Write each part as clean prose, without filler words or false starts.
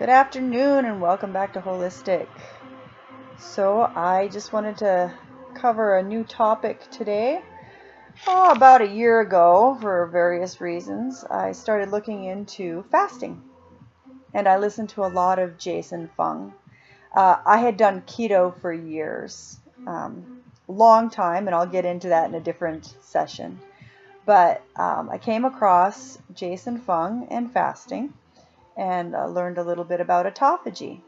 Good afternoon and welcome back to Holistic. So I just wanted to cover a new topic today. About a year ago, for various reasons, I started looking into fasting, and I listened to a lot of Jason Fung. I had done keto for years, long time, and I'll get into that in a different session. But I came across Jason Fung and fasting, and learned a little bit about autophagy.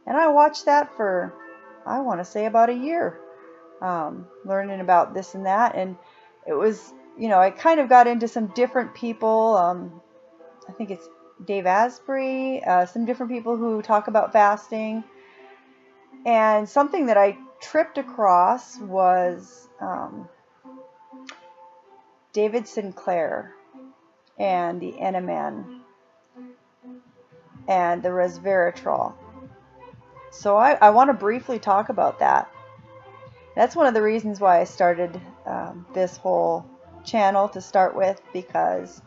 And I watched that for, I want to say, about a year, learning about this and that. And it was, I kind of got into some different people. I think it's Dave Asprey, some different people who talk about fasting. And something that I tripped across was David Sinclair and the NMN and the resveratrol. So I want to briefly talk about that. That's one of the reasons why I started this whole channel to start with, because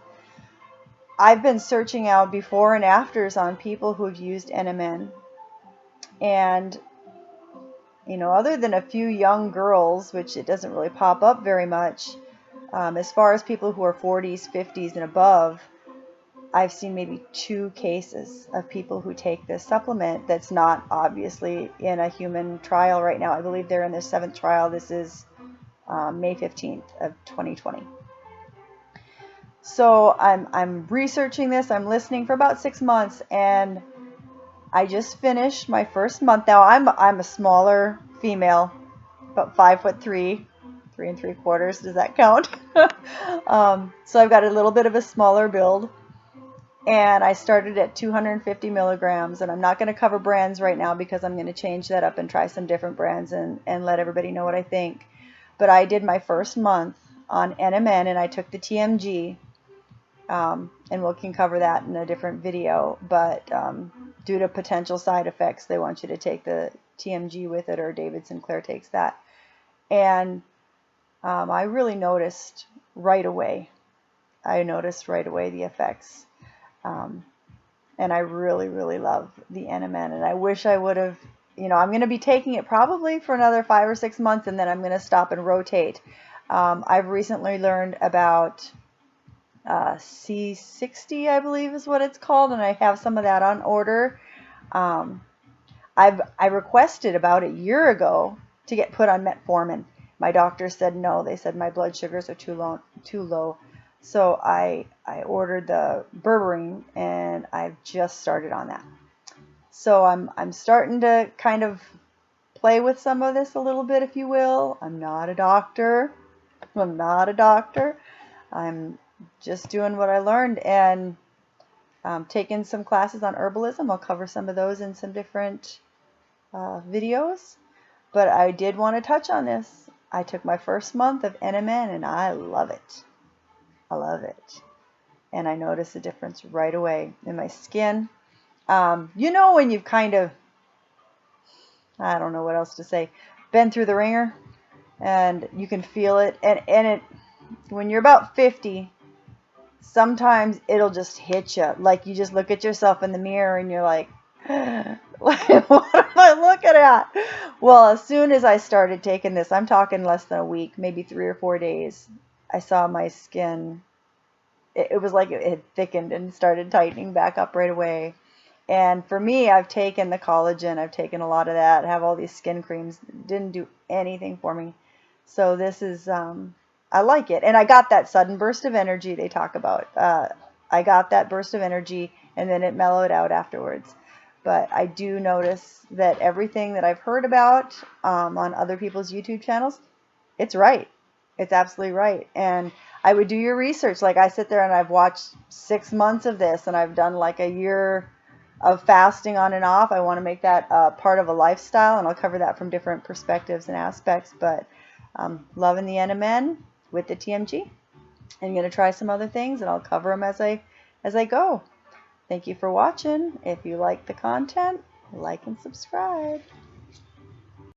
I've been searching out before and afters on people who've used NMN. And, other than a few young girls, which it doesn't really pop up very much, as far as people who are 40s, 50s, and above, I've seen maybe 2 cases of people who take this supplement that's not obviously in a human trial right now. I believe they're in their 7th trial. This is May 15th of 2020. So I'm researching this. I'm listening for about 6 months, and I just finished my first month. Now I'm a smaller female, about 5'3", 3 3/4. Does that count? So I've got a little bit of a smaller build. And I started at 250 milligrams, and I'm not going to cover brands right now because I'm going to change that up and try some different brands and let everybody know what I think. But I did my first month on NMN, and I took the TMG, and we can cover that in a different video. But due to potential side effects, they want you to take the TMG with it, or David Sinclair takes that. And I really noticed right away. The effects. And I really, really love the NMN, and I wish I would have, I'm going to be taking it probably for another 5 or 6 months, and then I'm going to stop and rotate. I've recently learned about C60, I believe is what it's called, and I have some of that on order. I requested about a year ago to get put on metformin. My doctor said no. They said my blood sugars are too low. So I ordered the berberine, and I've just started on that. So I'm starting to kind of play with some of this a little bit, if you will. I'm not a doctor. I'm just doing what I learned, and taking some classes on herbalism. I'll cover some of those in some different videos. But I did want to touch on this. I took my first month of NMN, and I love it. And I noticed a difference right away in my skin. When you've kind of, I don't know what else to say, been through the ringer, and you can feel it. And it, when you're about 50, sometimes it'll just hit you. Like you just look at yourself in the mirror and you're like, what am I looking at? Well, as soon as I started taking this, I'm talking less than a week, maybe 3 or 4 days, I saw my skin. It was like it had thickened and started tightening back up right away. And for me, I've taken the collagen. I've taken a lot of that. I have all these skin creams. Didn't do anything for me. So this is, I like it. And I got that sudden burst of energy they talk about. I got that burst of energy, and then it mellowed out afterwards. But I do notice that everything that I've heard about on other people's YouTube channels, it's right. It's absolutely right. And I would do your research. Like I sit there and I've watched 6 months of this, and I've done like a year of fasting on and off. I want to make that part of a lifestyle, and I'll cover that from different perspectives and aspects. But loving the NMN with the TMG. I'm going to try some other things, and I'll cover them as I go. Thank you for watching. If you like the content, like and subscribe.